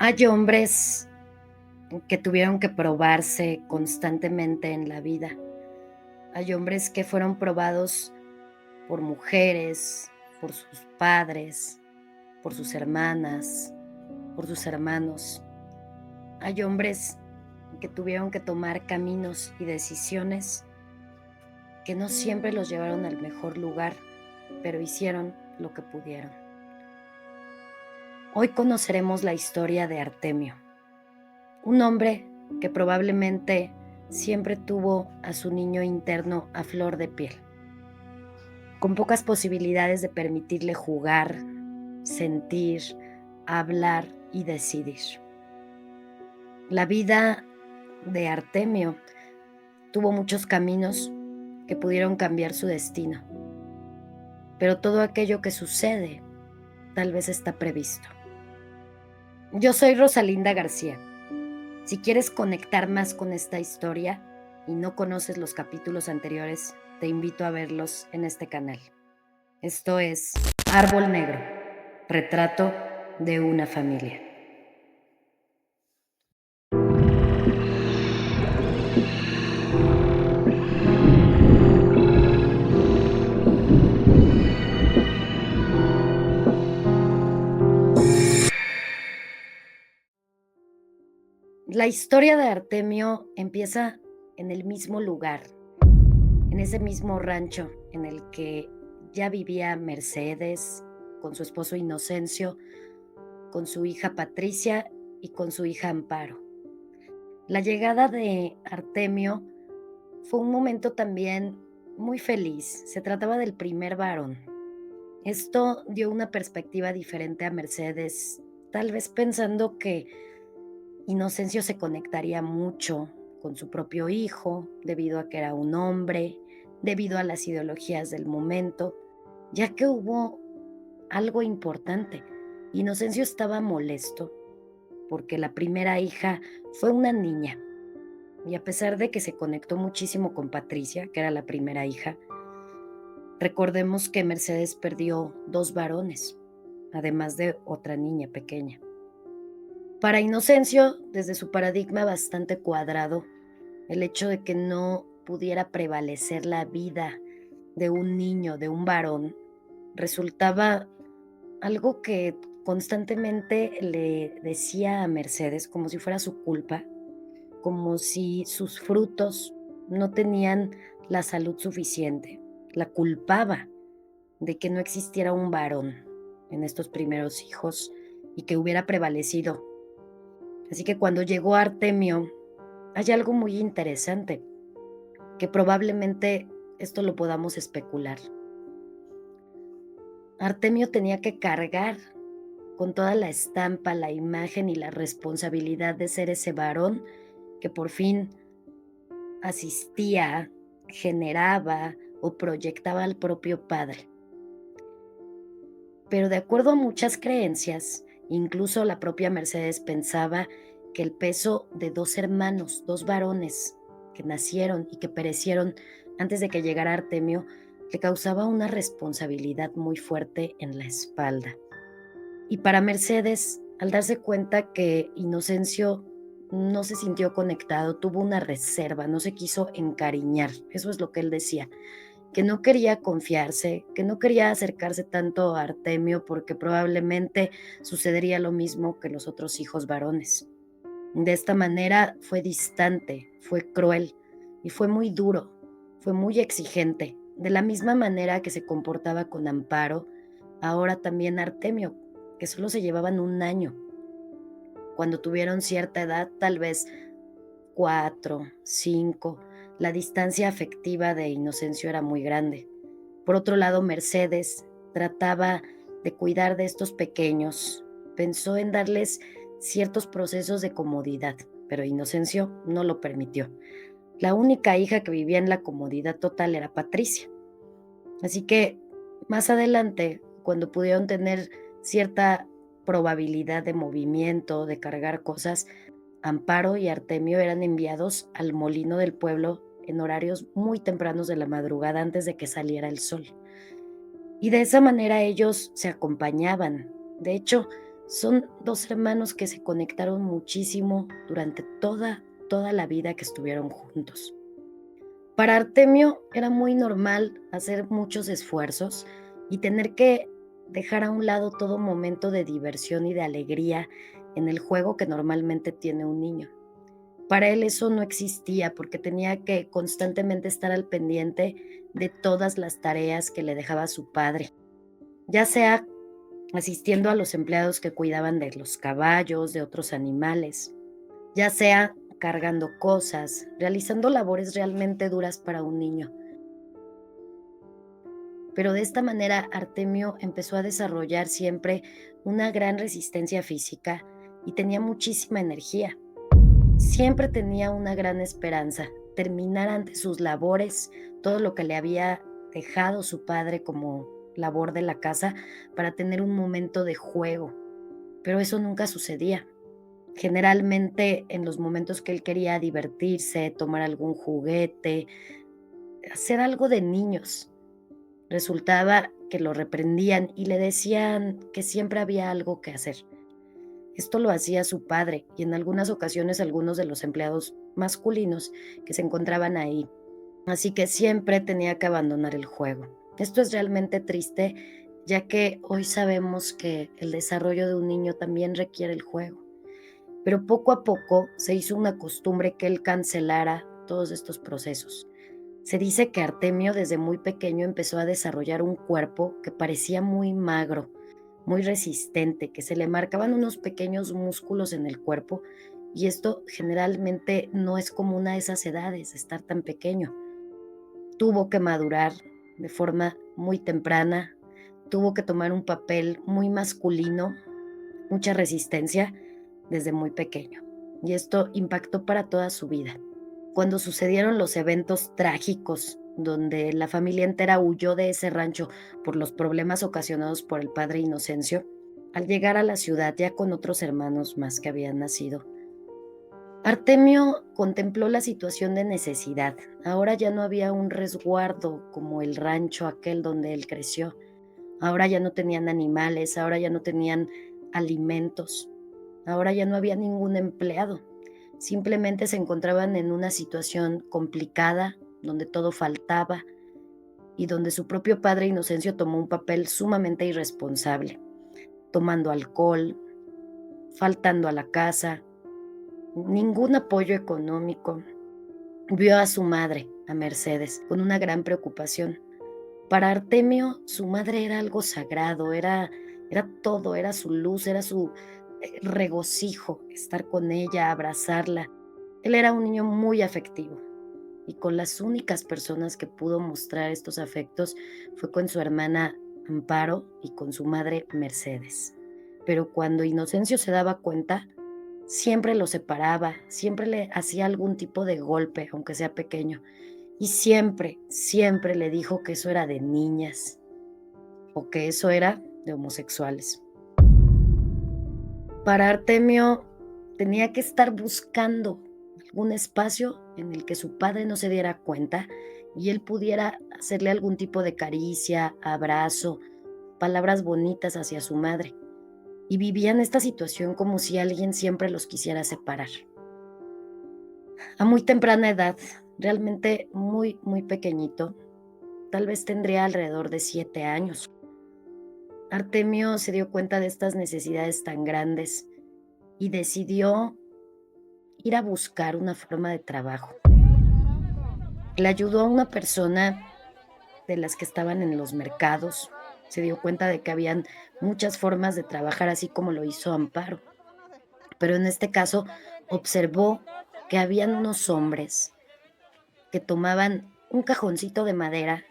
Hay hombres que tuvieron que probarse constantemente en la vida. Hay hombres que fueron probados por mujeres, por sus padres, por sus hermanas, por sus hermanos. Hay hombres que tuvieron que tomar caminos y decisiones que no siempre los llevaron al mejor lugar, pero hicieron lo que pudieron. Hoy conoceremos la historia de Artemio, un hombre que probablemente siempre tuvo a su niño interno a flor de piel, con pocas posibilidades de permitirle jugar, sentir, hablar y decidir. La vida de Artemio tuvo muchos caminos que pudieron cambiar su destino, pero todo aquello que sucede tal vez está previsto. Yo soy Rosalinda García. Si quieres conectar más con esta historia y no conoces los capítulos anteriores, te invito a verlos en este canal. Esto es Árbol Negro, retrato de una familia. La historia de Artemio empieza en el mismo lugar, en ese mismo rancho en el que ya vivía Mercedes con su esposo Inocencio, con su hija Patricia y con su hija Amparo. La llegada de Artemio fue un momento también muy feliz. Se trataba del primer varón. Esto dio una perspectiva diferente a Mercedes, tal vez pensando que Inocencio se conectaría mucho con su propio hijo, debido a que era un hombre, debido a las ideologías del momento, ya que hubo algo importante. Inocencio estaba molesto porque la primera hija fue una niña, y a pesar de que se conectó muchísimo con Patricia, que era la primera hija, recordemos que Mercedes perdió 2 varones, además de otra niña pequeña. Para Inocencio, desde su paradigma bastante cuadrado, el hecho de que no pudiera prevalecer la vida de un niño, de un varón, resultaba algo que constantemente le decía a Mercedes como si fuera su culpa, como si sus frutos no tenían la salud suficiente. La culpaba de que no existiera un varón en estos primeros hijos y que hubiera prevalecido. Así que cuando llegó Artemio, hay algo muy interesante, que probablemente esto lo podamos especular. Artemio tenía que cargar con toda la estampa, la imagen y la responsabilidad de ser ese varón que por fin asistía, generaba o proyectaba al propio padre. Pero de acuerdo a muchas creencias, incluso la propia Mercedes pensaba que el peso de 2 hermanos, 2 varones que nacieron y que perecieron antes de que llegara Artemio, le causaba una responsabilidad muy fuerte en la espalda. Y para Mercedes, al darse cuenta que Inocencio no se sintió conectado, tuvo una reserva, no se quiso encariñar, eso es lo que él decía, que no quería confiarse, que no quería acercarse tanto a Artemio porque probablemente sucedería lo mismo que los otros hijos varones. De esta manera fue distante, fue cruel y fue muy duro, fue muy exigente. De la misma manera que se comportaba con Amparo, ahora también Artemio, que solo se llevaban 1 año. Cuando tuvieron cierta edad, tal vez 4, 5, la distancia afectiva de Inocencio era muy grande. Por otro lado, Mercedes trataba de cuidar de estos pequeños, pensó en darles ciertos procesos de comodidad, pero Inocencio no lo permitió. La única hija que vivía en la comodidad total era Patricia. Así que más adelante, cuando pudieron tener cierta probabilidad de movimiento, de cargar cosas, Amparo y Artemio eran enviados al molino del pueblo en horarios muy tempranos de la madrugada antes de que saliera el sol. Y de esa manera ellos se acompañaban. De hecho, Son 2 hermanos que se conectaron muchísimo durante toda la vida que estuvieron juntos. Para Artemio era muy normal hacer muchos esfuerzos y tener que dejar a un lado todo momento de diversión y de alegría en el juego que normalmente tiene un niño. Para él eso no existía porque tenía que constantemente estar al pendiente de todas las tareas que le dejaba su padre, ya sea asistiendo a los empleados que cuidaban de los caballos, de otros animales, ya sea cargando cosas, realizando labores realmente duras para un niño. Pero de esta manera Artemio empezó a desarrollar siempre una gran resistencia física y tenía muchísima energía. Siempre tenía una gran esperanza, terminar ante sus labores todo lo que le había dejado su padre como labor de la casa para tener un momento de juego, pero eso nunca sucedía. Generalmente en los momentos que él quería divertirse, tomar algún juguete, hacer algo de niños, resultaba que lo reprendían y le decían que siempre había algo que hacer. Esto lo hacía su padre y en algunas ocasiones algunos de los empleados masculinos que se encontraban ahí. Así que siempre tenía que abandonar el juego. Esto es realmente triste, ya que hoy sabemos que el desarrollo de un niño también requiere el juego. Pero poco a poco se hizo una costumbre que él cancelara todos estos procesos. Se dice que Artemio desde muy pequeño empezó a desarrollar un cuerpo que parecía muy magro, muy resistente, que se le marcaban unos pequeños músculos en el cuerpo y esto generalmente no es común a esas edades, estar tan pequeño. Tuvo que madurar de forma muy temprana, tuvo que tomar un papel muy masculino, mucha resistencia desde muy pequeño. Y esto impactó para toda su vida. Cuando sucedieron los eventos trágicos, donde la familia entera huyó de ese rancho por los problemas ocasionados por el padre Inocencio, al llegar a la ciudad ya con otros hermanos más que habían nacido, Artemio contempló la situación de necesidad. Ahora ya no había un resguardo como el rancho aquel donde él creció. Ahora ya no tenían animales, ahora ya no tenían alimentos, ahora ya no había ningún empleado. Simplemente se encontraban en una situación complicada, donde todo faltaba y donde su propio padre Inocencio tomó un papel sumamente irresponsable, tomando alcohol, faltando a la casa, ningún apoyo económico. Vio a su madre, a Mercedes, con una gran preocupación. Para Artemio, su madre era algo sagrado, era todo, era su luz, era su regocijo, estar con ella, abrazarla. Él era un niño muy afectivo y con las únicas personas que pudo mostrar estos afectos fue con su hermana Amparo y con su madre Mercedes. Pero cuando Inocencio se daba cuenta, siempre lo separaba, siempre le hacía algún tipo de golpe, aunque sea pequeño, y siempre le dijo que eso era de niñas o que eso era de homosexuales. Para Artemio tenía que estar buscando algún espacio en el que su padre no se diera cuenta y él pudiera hacerle algún tipo de caricia, abrazo, palabras bonitas hacia su madre. Y vivían esta situación como si alguien siempre los quisiera separar. A muy temprana edad, realmente muy pequeñito, tal vez tendría alrededor de 7 años. Artemio se dio cuenta de estas necesidades tan grandes y decidió ir a buscar una forma de trabajo. Le ayudó a una persona de las que estaban en los mercados. Se dio cuenta de que habían muchas formas de trabajar, así como lo hizo Amparo. Pero en este caso observó que habían unos hombres que tomaban un cajoncito de madera,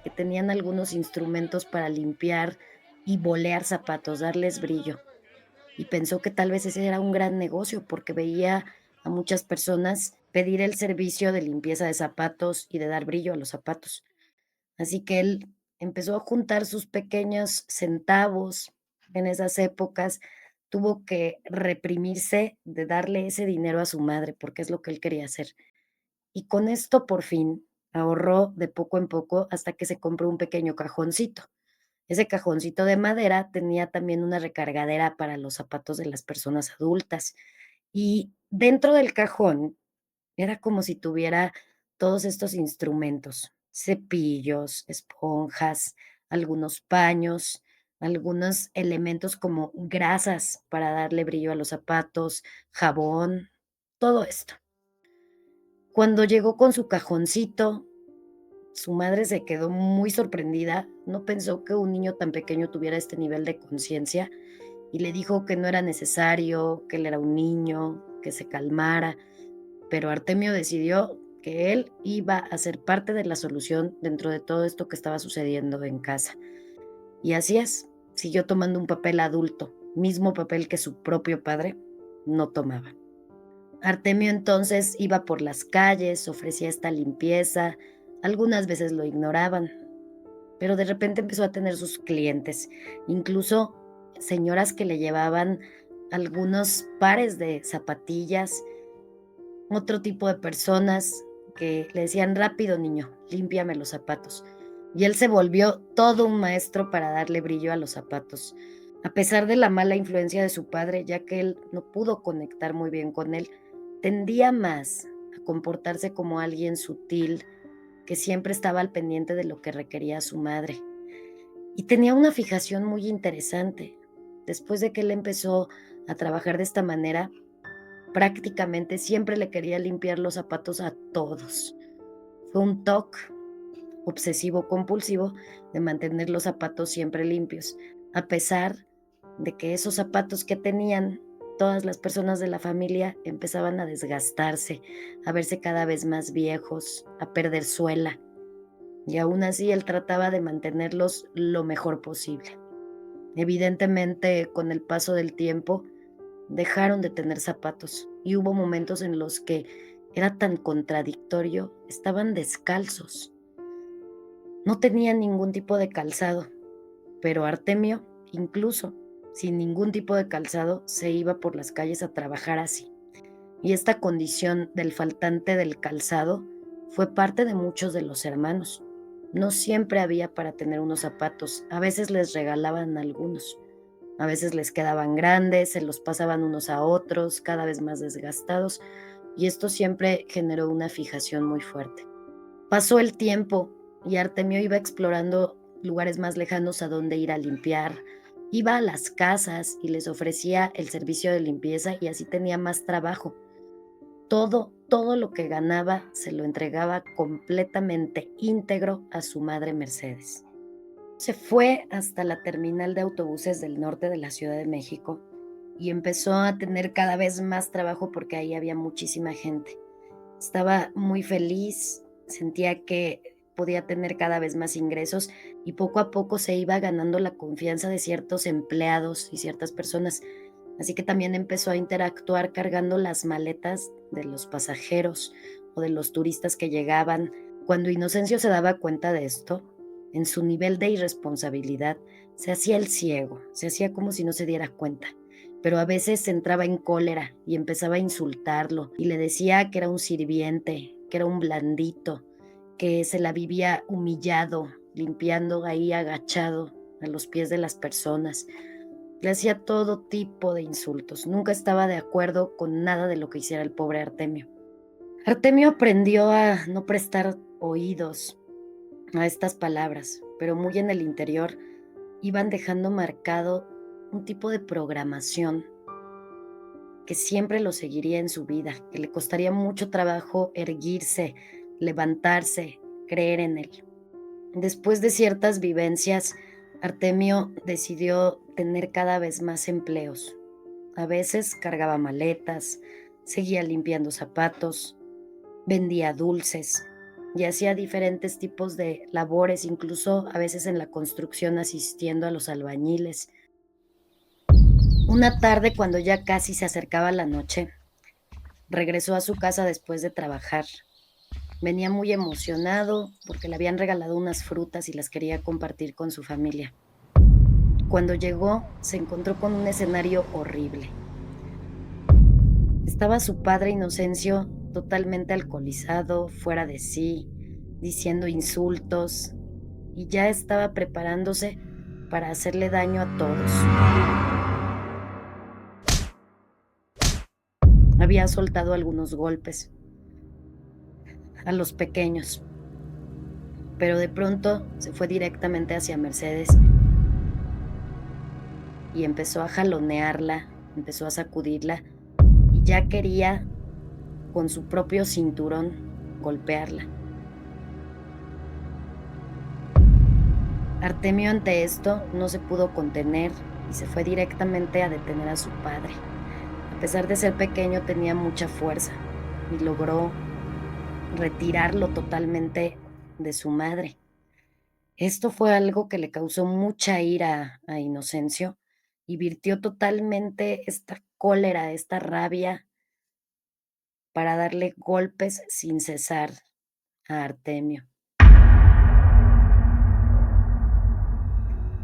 que tenían algunos instrumentos para limpiar y bolear zapatos, darles brillo. Y pensó que tal vez ese era un gran negocio porque veía a muchas personas pedir el servicio de limpieza de zapatos y de dar brillo a los zapatos. Así que él empezó a juntar sus pequeños centavos en esas épocas, tuvo que reprimirse de darle ese dinero a su madre porque es lo que él quería hacer. Y con esto por fin ahorró de poco en poco hasta que se compró un pequeño cajoncito. Ese cajoncito de madera tenía también una recargadera para los zapatos de las personas adultas. Y dentro del cajón era como si tuviera todos estos instrumentos, cepillos, esponjas, algunos paños, algunos elementos como grasas para darle brillo a los zapatos, jabón, todo esto. Cuando llegó con su cajoncito, su madre se quedó muy sorprendida, no pensó que un niño tan pequeño tuviera este nivel de conciencia y le dijo que no era necesario, que él era un niño, que se calmara, pero Artemio decidió que él iba a ser parte de la solución dentro de todo esto que estaba sucediendo en casa. Y así es, siguió tomando un papel adulto, mismo papel que su propio padre no tomaba. Artemio entonces iba por las calles, ofrecía esta limpieza, algunas veces lo ignoraban, pero de repente empezó a tener sus clientes, incluso señoras que le llevaban algunos pares de zapatillas, otro tipo de personas que le decían: "Rápido, niño, límpiame los zapatos". Y él se volvió todo un maestro para darle brillo a los zapatos. A pesar de la mala influencia de su padre, ya que él no pudo conectar muy bien con él, tendía más a comportarse como alguien sutil, que siempre estaba al pendiente de lo que requería su madre. Y tenía una fijación muy interesante. Después de que él empezó a trabajar de esta manera, prácticamente siempre le quería limpiar los zapatos a todos. Fue un TOC, obsesivo compulsivo, de mantener los zapatos siempre limpios, a pesar de que esos zapatos que tenían todas las personas de la familia empezaban a desgastarse, a verse cada vez más viejos, a perder suela, y aún así él trataba de mantenerlos lo mejor posible. Evidentemente, con el paso del tiempo, dejaron de tener zapatos y hubo momentos en los que era tan contradictorio, estaban descalzos, no tenían ningún tipo de calzado, pero Artemio, incluso sin ningún tipo de calzado, se iba por las calles a trabajar así. Y esta condición del faltante del calzado fue parte de muchos de los hermanos. No siempre había para tener unos zapatos, a veces les regalaban algunos. A veces les quedaban grandes, se los pasaban unos a otros, cada vez más desgastados, y esto siempre generó una fijación muy fuerte. Pasó el tiempo y Artemio iba explorando lugares más lejanos a donde ir a limpiar. Iba a las casas y les ofrecía el servicio de limpieza y así tenía más trabajo. Todo lo que ganaba se lo entregaba completamente íntegro a su madre Mercedes. Se fue hasta la terminal de autobuses del norte de la Ciudad de México y empezó a tener cada vez más trabajo porque ahí había muchísima gente. Estaba muy feliz, sentía que podía tener cada vez más ingresos y poco a poco se iba ganando la confianza de ciertos empleados y ciertas personas. Así que también empezó a interactuar cargando las maletas de los pasajeros o de los turistas que llegaban. Cuando Inocencio se daba cuenta de esto, en su nivel de irresponsabilidad, se hacía el ciego, se hacía como si no se diera cuenta, pero a veces entraba en cólera y empezaba a insultarlo y le decía que era un sirviente, que era un blandito, que se la vivía humillado, limpiando ahí agachado a los pies de las personas. Le hacía todo tipo de insultos, nunca estaba de acuerdo con nada de lo que hiciera el pobre Artemio. Artemio aprendió a no prestar oídos a estas palabras, pero muy en el interior iban dejando marcado un tipo de programación que siempre lo seguiría en su vida, que le costaría mucho trabajo erguirse, levantarse, creer en él. Después de ciertas vivencias, Artemio decidió tener cada vez más empleos. A veces cargaba maletas, seguía limpiando zapatos, vendía dulces y hacía diferentes tipos de labores, incluso a veces en la construcción asistiendo a los albañiles. Una tarde, cuando ya casi se acercaba la noche, regresó a su casa después de trabajar. Venía muy emocionado porque le habían regalado unas frutas y las quería compartir con su familia. Cuando llegó, se encontró con un escenario horrible. Estaba su padre Inocencio totalmente alcoholizado, fuera de sí, diciendo insultos y ya estaba preparándose para hacerle daño a todos. Había soltado algunos golpes a los pequeños, pero de pronto se fue directamente hacia Mercedes y empezó a jalonearla, empezó a sacudirla y ya quería con su propio cinturón golpearla. Artemio ante esto no se pudo contener y se fue directamente a detener a su padre. A pesar de ser pequeño tenía mucha fuerza y logró retirarlo totalmente de su madre. Esto fue algo que le causó mucha ira a Inocencio y virtió totalmente esta cólera, esta rabia para darle golpes sin cesar a Artemio.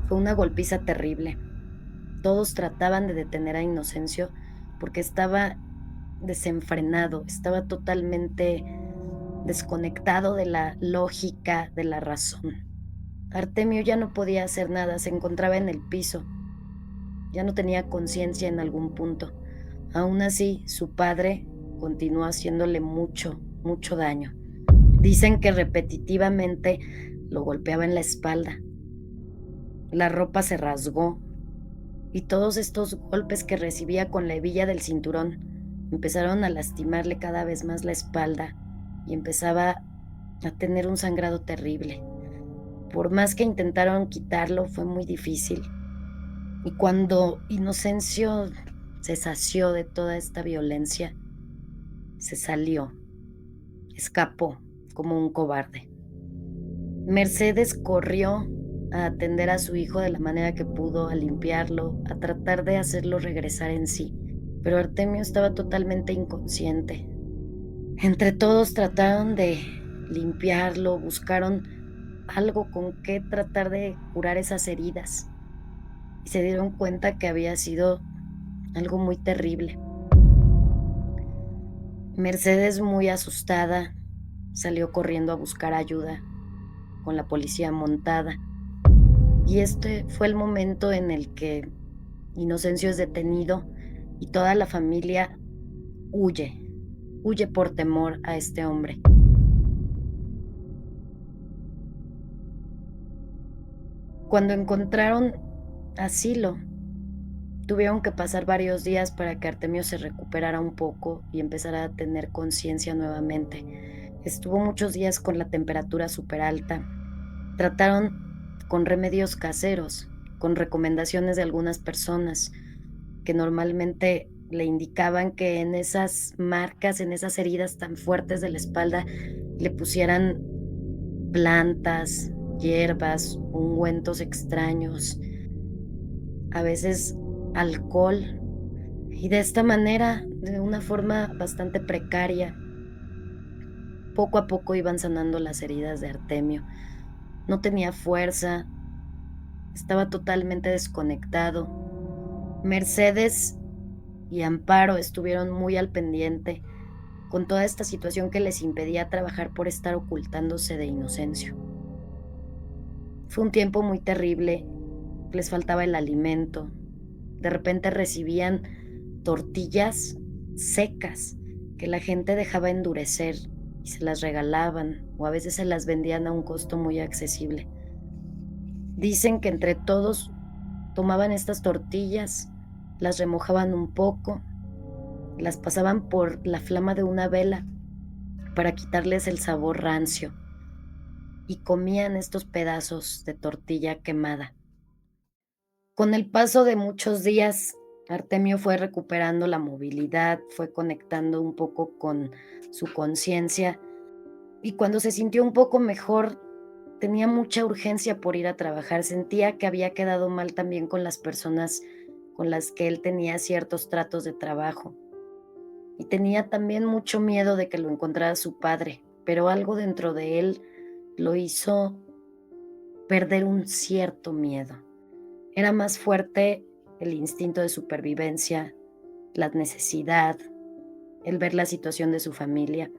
Fue una golpiza terrible. Todos trataban de detener a Inocencio porque estaba desenfrenado, estaba totalmente desconectado de la lógica, de la razón. Artemio ya no podía hacer nada, se encontraba en el piso, ya no tenía conciencia en algún punto. Aún así, su padre continuó haciéndole mucho, mucho daño. Dicen que repetitivamente lo golpeaba en la espalda. La ropa se rasgó y todos estos golpes que recibía con la hebilla del cinturón empezaron a lastimarle cada vez más la espalda y empezaba a tener un sangrado terrible. Por más que intentaron quitarlo, fue muy difícil. Y cuando Inocencio se sació de toda esta violencia, se salió, escapó como un cobarde. Mercedes corrió a atender a su hijo de la manera que pudo, a limpiarlo, a tratar de hacerlo regresar en sí, pero Artemio estaba totalmente inconsciente. Entre todos trataron de limpiarlo, buscaron algo con qué tratar de curar esas heridas y se dieron cuenta que había sido algo muy terrible. Mercedes, muy asustada, salió corriendo a buscar ayuda con la policía montada. Y este fue el momento en el que Inocencio es detenido y toda la familia huye, huye por temor a este hombre. Cuando encontraron asilo, tuvieron que pasar varios días para que Artemio se recuperara un poco y empezara a tener conciencia nuevamente. Estuvo muchos días con la temperatura súper alta. Trataron con remedios caseros, con recomendaciones de algunas personas que normalmente le indicaban que en esas marcas, en esas heridas tan fuertes de la espalda, le pusieran plantas, hierbas, ungüentos extraños, a veces alcohol, y de esta manera, de una forma bastante precaria, poco a poco iban sanando las heridas de Artemio. No tenía fuerza, estaba totalmente desconectado. Mercedes y Amparo estuvieron muy al pendiente con toda esta situación que les impedía trabajar por estar ocultándose de Inocencio. Fue un tiempo muy terrible, les faltaba el alimento, de repente recibían tortillas secas que la gente dejaba endurecer y se las regalaban o a veces se las vendían a un costo muy accesible. Dicen que entre todos tomaban estas tortillas, las remojaban un poco, las pasaban por la flama de una vela para quitarles el sabor rancio y comían estos pedazos de tortilla quemada. Con el paso de muchos días, Artemio fue recuperando la movilidad, fue conectando un poco con su conciencia y cuando se sintió un poco mejor, tenía mucha urgencia por ir a trabajar. Sentía que había quedado mal también con las personas con las que él tenía ciertos tratos de trabajo. Y tenía también mucho miedo de que lo encontrara su padre, pero algo dentro de él lo hizo perder un cierto miedo. Era más fuerte el instinto de supervivencia, la necesidad, el ver la situación de su familia.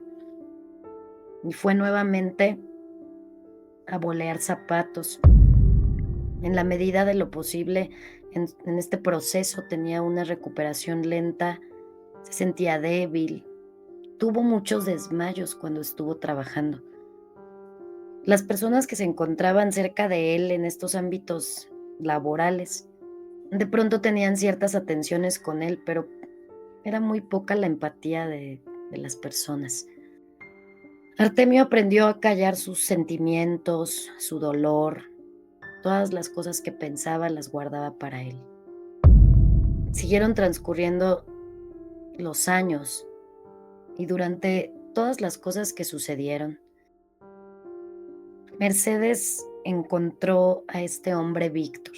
Y fue nuevamente a bolear zapatos. En la medida de lo posible, en este proceso tenía una recuperación lenta, se sentía débil, tuvo muchos desmayos cuando estuvo trabajando. Las personas que se encontraban cerca de él en estos ámbitos laborales, de pronto tenían ciertas atenciones con él, pero era muy poca la empatía de las personas. Artemio aprendió a callar sus sentimientos, su dolor, todas las cosas que pensaba las guardaba para él. Siguieron transcurriendo los años y durante todas las cosas que sucedieron, Mercedes encontró a este hombre Víctor.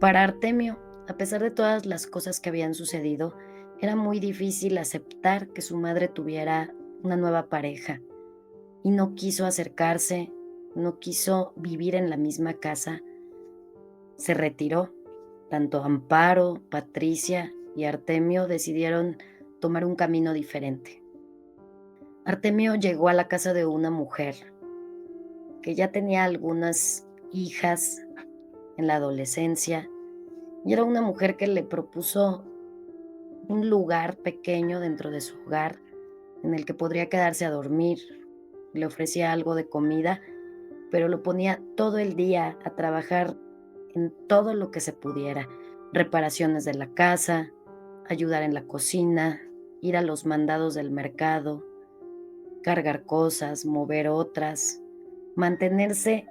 Para Artemio, a pesar de todas las cosas que habían sucedido, era muy difícil aceptar que su madre tuviera una nueva pareja y no quiso acercarse, no quiso vivir en la misma casa, se retiró. Tanto Amparo, Patricia y Artemio decidieron tomar un camino diferente. Artemio llegó a la casa de una mujer que ya tenía algunas hijas en la adolescencia y era una mujer que le propuso un lugar pequeño dentro de su hogar en el que podría quedarse a dormir. Le ofrecía algo de comida, pero lo ponía todo el día a trabajar en todo lo que se pudiera: reparaciones de la casa, ayudar en la cocina, ir a los mandados del mercado, cargar cosas, mover otras, mantenerse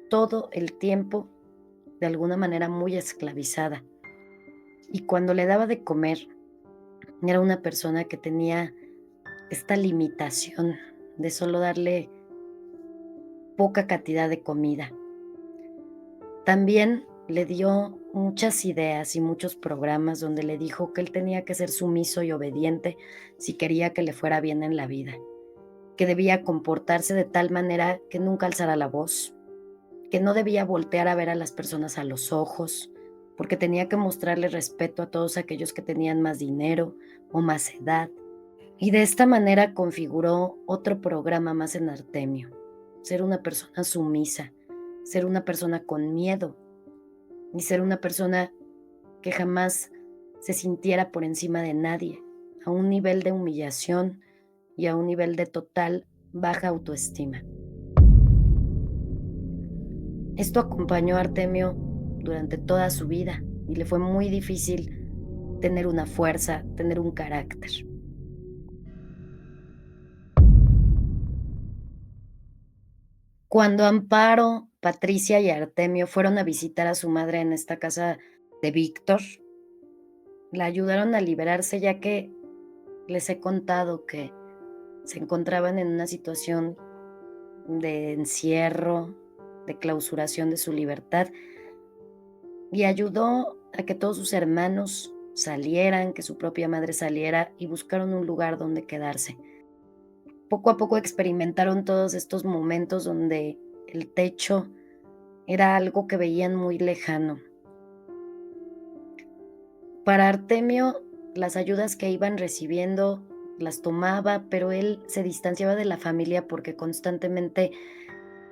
todo el tiempo de alguna manera muy esclavizada. Y cuando le daba de comer, era una persona que tenía esta limitación de solo darle poca cantidad de comida. También le dio muchas ideas y muchos programas donde le dijo que él tenía que ser sumiso y obediente si quería que le fuera bien en la vida, que debía comportarse de tal manera que nunca alzara la voz, que no debía voltear a ver a las personas a los ojos, porque tenía que mostrarle respeto a todos aquellos que tenían más dinero o más edad. Y de esta manera configuró otro programa más en Artemio: ser una persona sumisa, ser una persona con miedo y ser una persona que jamás se sintiera por encima de nadie, a un nivel de humillación y a un nivel de total baja autoestima. Esto acompañó a Artemio durante toda su vida y le fue muy difícil tener una fuerza, tener un carácter. Cuando Amparo, Patricia y Artemio fueron a visitar a su madre en esta casa de Víctor, la ayudaron a liberarse, ya que les he contado que se encontraban en una situación de encierro, de clausuración de su libertad, y ayudó a que todos sus hermanos salieran, que su propia madre saliera y buscaron un lugar donde quedarse. Poco a poco experimentaron todos estos momentos donde el techo era algo que veían muy lejano. Para Artemio, las ayudas que iban recibiendo las tomaba, pero él se distanciaba de la familia porque constantemente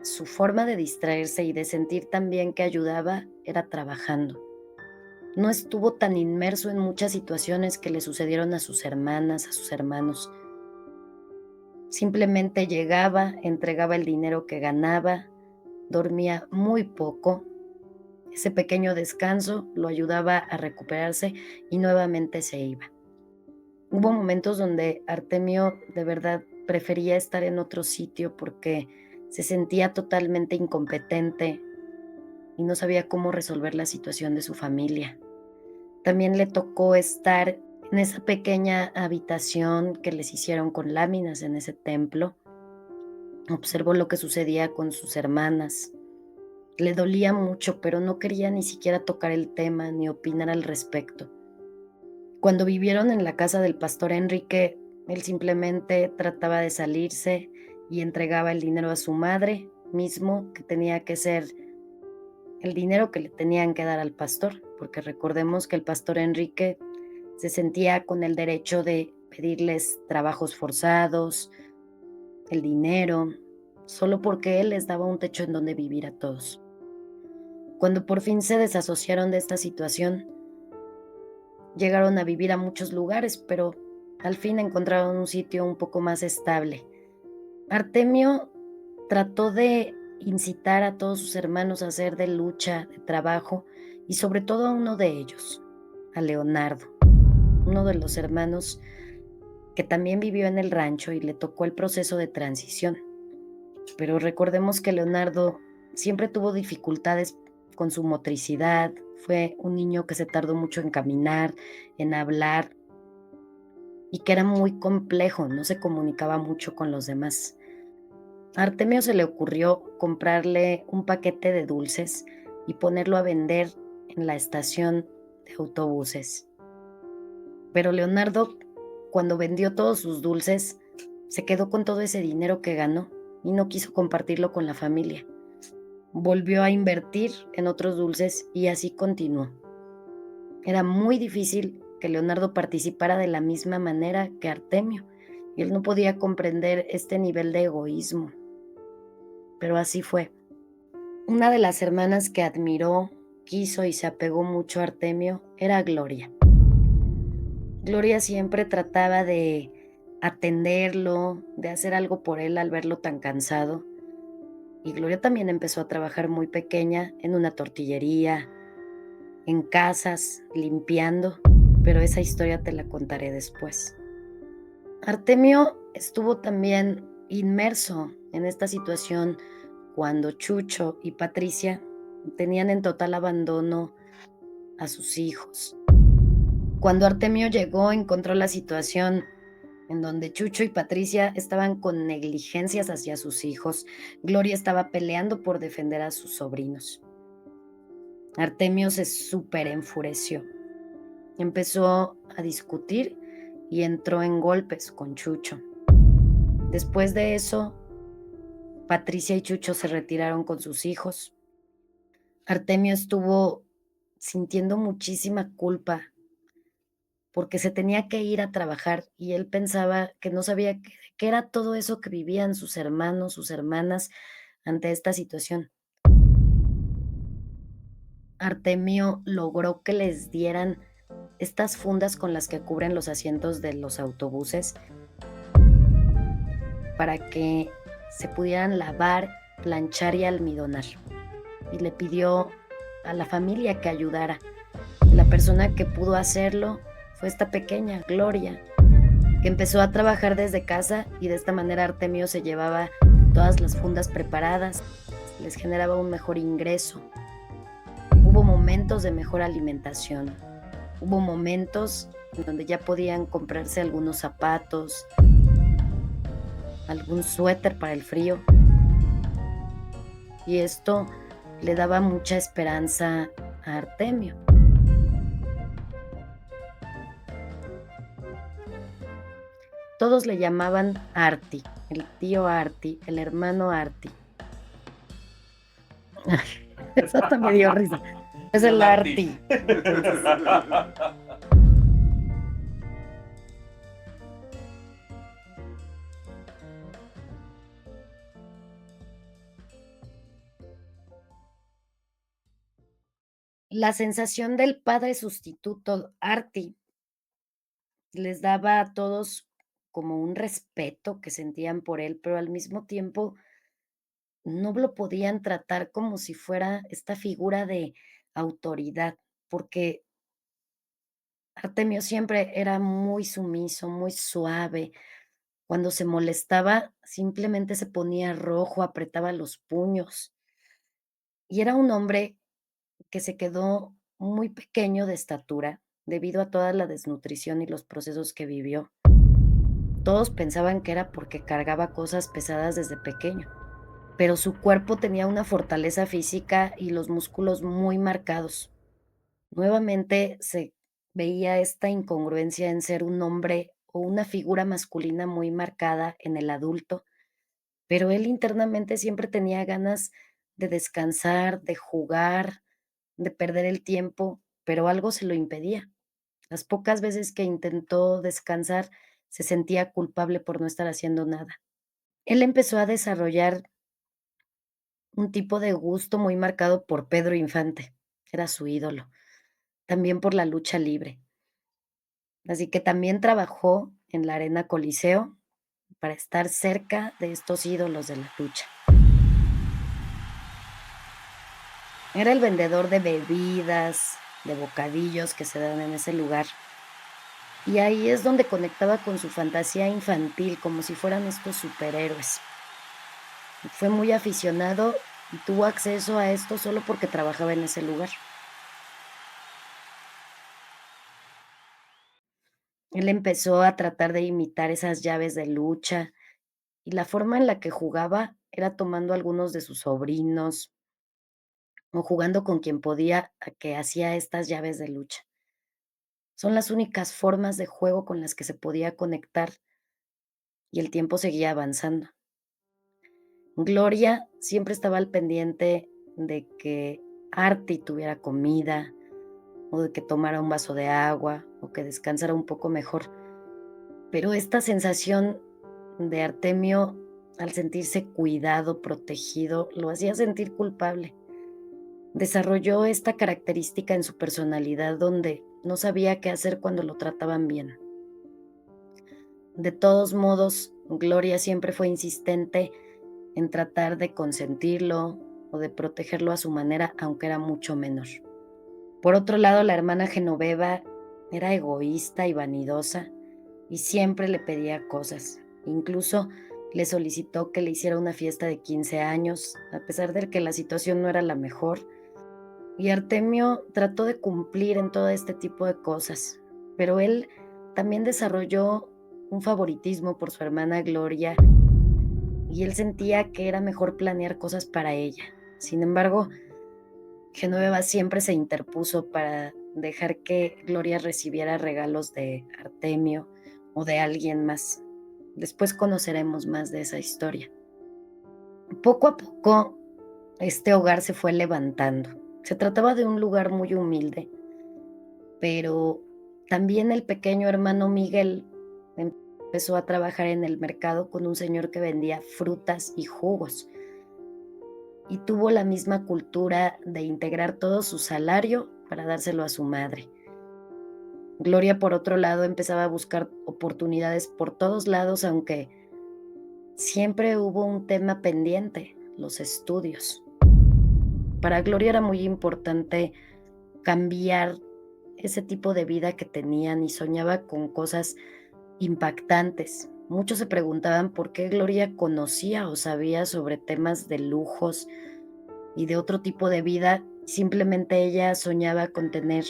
su forma de distraerse y de sentir también que ayudaba era trabajando. No estuvo tan inmerso en muchas situaciones que le sucedieron a sus hermanas, a sus hermanos. Simplemente llegaba, entregaba el dinero que ganaba, dormía muy poco. Ese pequeño descanso lo ayudaba a recuperarse y nuevamente se iba. Hubo momentos donde Artemio de verdad prefería estar en otro sitio porque se sentía totalmente incompetente y no sabía cómo resolver la situación de su familia. También le tocó estar en esa pequeña habitación que les hicieron con láminas en ese templo. Observó lo que sucedía con sus hermanas. Le dolía mucho, pero no quería ni siquiera tocar el tema ni opinar al respecto. Cuando vivieron en la casa del pastor Enrique, él simplemente trataba de salirse y entregaba el dinero a su madre, mismo que tenía que ser el dinero que le tenían que dar al pastor, porque recordemos que el pastor Enrique se sentía con el derecho de pedirles trabajos forzados, el dinero, solo porque él les daba un techo en donde vivir a todos. Cuando por fin se desasociaron de esta situación, llegaron a vivir a muchos lugares, pero al fin encontraron un sitio un poco más estable. Artemio trató de incitar a todos sus hermanos a hacer de lucha, de trabajo, y sobre todo a uno de ellos, a Leonardo, uno de los hermanos que también vivió en el rancho y le tocó el proceso de transición. Pero recordemos que Leonardo siempre tuvo dificultades con su motricidad, fue un niño que se tardó mucho en caminar, en hablar y que era muy complejo, no se comunicaba mucho con los demás. A Artemio se le ocurrió comprarle un paquete de dulces y ponerlo a vender en la estación de autobuses. Pero Leonardo, cuando vendió todos sus dulces, se quedó con todo ese dinero que ganó y no quiso compartirlo con la familia. Volvió a invertir en otros dulces y así continuó. Era muy difícil que Leonardo participara de la misma manera que Artemio, y él no podía comprender este nivel de egoísmo, pero así fue. Una de las hermanas que admiró, quiso y se apegó mucho a Artemio era Gloria. Gloria siempre trataba de atenderlo, de hacer algo por él al verlo tan cansado. Y Gloria también empezó a trabajar muy pequeña en una tortillería, en casas, limpiando, pero esa historia te la contaré después. Artemio estuvo también inmerso en esta situación cuando Chucho y Patricia tenían en total abandono a sus hijos. Cuando Artemio llegó, encontró la situación en donde Chucho y Patricia estaban con negligencias hacia sus hijos. Gloria estaba peleando por defender a sus sobrinos. Artemio se súper enfureció. Empezó a discutir y entró en golpes con Chucho. Después de eso, Patricia y Chucho se retiraron con sus hijos. Artemio estuvo sintiendo muchísima culpa porque se tenía que ir a trabajar y él pensaba que no sabía qué era todo eso que vivían sus hermanos, sus hermanas ante esta situación. Artemio logró que les dieran estas fundas con las que cubren los asientos de los autobuses para que se pudieran lavar, planchar y almidonar. Y le pidió a la familia que ayudara. La persona que pudo hacerlo fue esta pequeña, Gloria, que empezó a trabajar desde casa y de esta manera Artemio se llevaba todas las fundas preparadas, les generaba un mejor ingreso. Hubo momentos de mejor alimentación, hubo momentos en donde ya podían comprarse algunos zapatos, algún suéter para el frío, y esto le daba mucha esperanza a Artemio. Todos le llamaban Arti, el tío Arti, el hermano Arti. Eso hasta me dio risa. Es el Arti. La sensación del padre sustituto Arti les daba a todos como un respeto que sentían por él, pero al mismo tiempo no lo podían tratar como si fuera esta figura de autoridad, porque Artemio siempre era muy sumiso, muy suave. Cuando se molestaba, simplemente se ponía rojo, apretaba los puños. Y era un hombre que se quedó muy pequeño de estatura debido a toda la desnutrición y los procesos que vivió. Todos pensaban que era porque cargaba cosas pesadas desde pequeño, pero su cuerpo tenía una fortaleza física y los músculos muy marcados. Nuevamente se veía esta incongruencia en ser un hombre o una figura masculina muy marcada en el adulto, pero él internamente siempre tenía ganas de descansar, de jugar, de perder el tiempo, pero algo se lo impedía. Las pocas veces que intentó descansar, se sentía culpable por no estar haciendo nada. Él empezó a desarrollar un tipo de gusto muy marcado por Pedro Infante, era su ídolo, también por la lucha libre. Así que también trabajó en la Arena Coliseo para estar cerca de estos ídolos de la lucha. Era el vendedor de bebidas, de bocadillos que se dan en ese lugar. Y ahí es donde conectaba con su fantasía infantil, como si fueran estos superhéroes. Fue muy aficionado y tuvo acceso a esto solo porque trabajaba en ese lugar. Él empezó a tratar de imitar esas llaves de lucha y la forma en la que jugaba era tomando algunos de sus sobrinos o jugando con quien podía a que hacía estas llaves de lucha. Son las únicas formas de juego con las que se podía conectar y el tiempo seguía avanzando. Gloria siempre estaba al pendiente de que Artie tuviera comida, o de que tomara un vaso de agua, o que descansara un poco mejor. Pero esta sensación de Artemio, al sentirse cuidado, protegido, lo hacía sentir culpable. Desarrolló esta característica en su personalidad donde no sabía qué hacer cuando lo trataban bien. De todos modos, Gloria siempre fue insistente en tratar de consentirlo o de protegerlo a su manera, aunque era mucho menor. Por otro lado, la hermana Genoveva era egoísta y vanidosa y siempre le pedía cosas. Incluso le solicitó que le hiciera una fiesta de 15 años, a pesar de que la situación no era la mejor. Y Artemio trató de cumplir en todo este tipo de cosas, pero él también desarrolló un favoritismo por su hermana Gloria y él sentía que era mejor planear cosas para ella. Sin embargo, Genoveva siempre se interpuso para dejar que Gloria recibiera regalos de Artemio o de alguien más. Después conoceremos más de esa historia. Poco a poco, este hogar se fue levantando. Se trataba de un lugar muy humilde, pero también el pequeño hermano Miguel empezó a trabajar en el mercado con un señor que vendía frutas y jugos y tuvo la misma cultura de integrar todo su salario para dárselo a su madre. Gloria, por otro lado, empezaba a buscar oportunidades por todos lados, aunque siempre hubo un tema pendiente, los estudios. Para Gloria era muy importante cambiar ese tipo de vida que tenían y soñaba con cosas impactantes. Muchos se preguntaban por qué Gloria conocía o sabía sobre temas de lujos y de otro tipo de vida. Simplemente ella soñaba con tener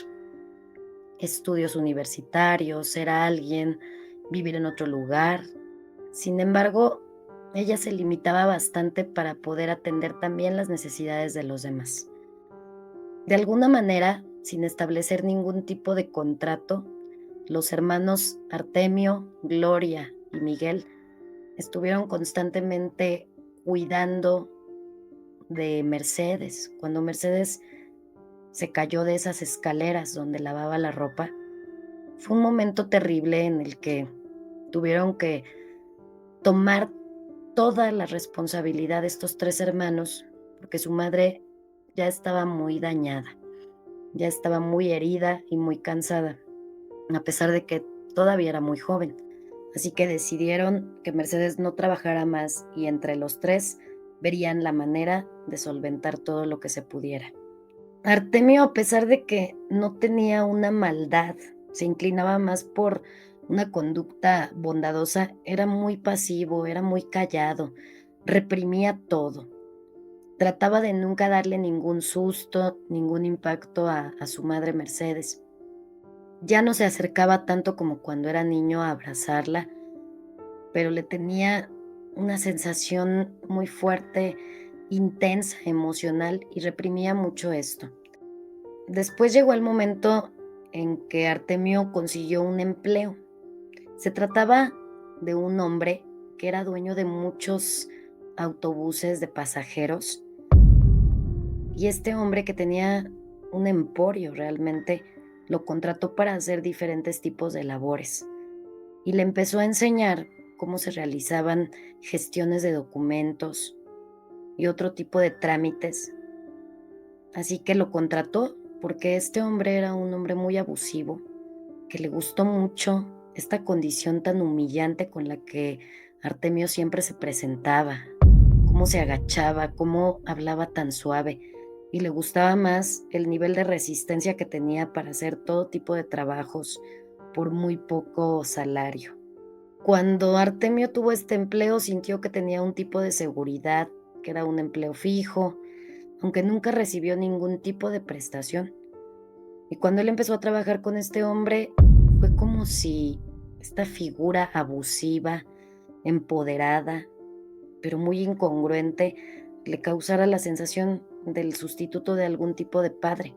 estudios universitarios, ser alguien, vivir en otro lugar. Sin embargo, ella se limitaba bastante para poder atender también las necesidades de los demás. De alguna manera, sin establecer ningún tipo de contrato, los hermanos Artemio, Gloria y Miguel estuvieron constantemente cuidando de Mercedes. Cuando Mercedes se cayó de esas escaleras donde lavaba la ropa, fue un momento terrible en el que tuvieron que tomar toda la responsabilidad de estos tres hermanos, porque su madre ya estaba muy dañada, ya estaba muy herida y muy cansada, a pesar de que todavía era muy joven. Así que decidieron que Mercedes no trabajara más y entre los tres verían la manera de solventar todo lo que se pudiera. Artemio, a pesar de que no tenía una maldad, se inclinaba más por una conducta bondadosa, era muy pasivo, era muy callado, reprimía todo. Trataba de nunca darle ningún susto, ningún impacto a su madre Mercedes. Ya no se acercaba tanto como cuando era niño a abrazarla, pero le tenía una sensación muy fuerte, intensa, emocional y reprimía mucho esto. Después llegó el momento en que Artemio consiguió un empleo. Se trataba de un hombre que era dueño de muchos autobuses de pasajeros y este hombre que tenía un emporio realmente lo contrató para hacer diferentes tipos de labores y le empezó a enseñar cómo se realizaban gestiones de documentos, y otro tipo de trámites. Así que lo contrató porque este hombre era un hombre muy abusivo, que le gustó mucho esta condición tan humillante con la que Artemio siempre se presentaba, cómo se agachaba, cómo hablaba tan suave, y le gustaba más el nivel de resistencia que tenía para hacer todo tipo de trabajos por muy poco salario. Cuando Artemio tuvo este empleo, sintió que tenía un tipo de seguridad, que era un empleo fijo, aunque nunca recibió ningún tipo de prestación. Y cuando él empezó a trabajar con este hombre, fue como si esta figura abusiva, empoderada, pero muy incongruente, le causara la sensación del sustituto de algún tipo de padre.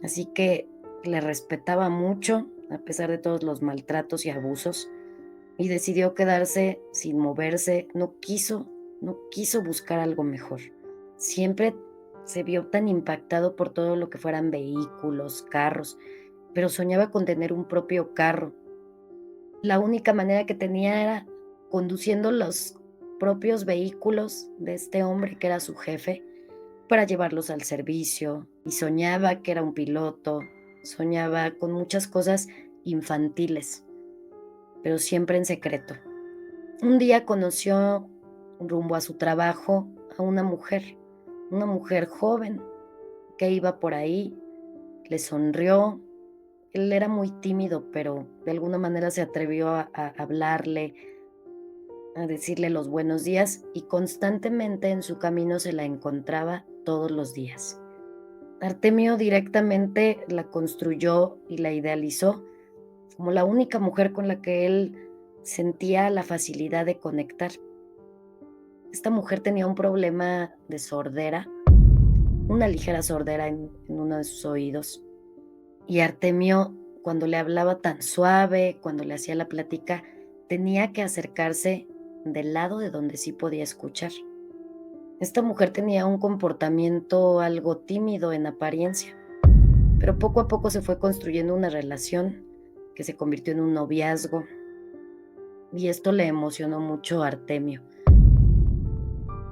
Así que le respetaba mucho, a pesar de todos los maltratos y abusos, y decidió quedarse sin moverse. No quiso buscar algo mejor. Siempre se vio tan impactado por todo lo que fueran vehículos, carros, pero soñaba con tener un propio carro. La única manera que tenía era conduciendo los propios vehículos de este hombre que era su jefe para llevarlos al servicio, y soñaba que era un piloto, soñaba con muchas cosas infantiles, pero siempre en secreto. Un día conoció, rumbo a su trabajo, a una mujer joven que iba por ahí, le sonrió. Él era muy tímido, pero de alguna manera se atrevió a hablarle, a decirle los buenos días, y constantemente en su camino se la encontraba todos los días. Artemio directamente la construyó y la idealizó como la única mujer con la que él sentía la facilidad de conectar. Esta mujer tenía un problema de sordera, una ligera sordera en uno de sus oídos. Y Artemio, cuando le hablaba tan suave, cuando le hacía la plática, tenía que acercarse del lado de donde sí podía escuchar. Esta mujer tenía un comportamiento algo tímido en apariencia, pero poco a poco se fue construyendo una relación que se convirtió en un noviazgo, y esto le emocionó mucho a Artemio.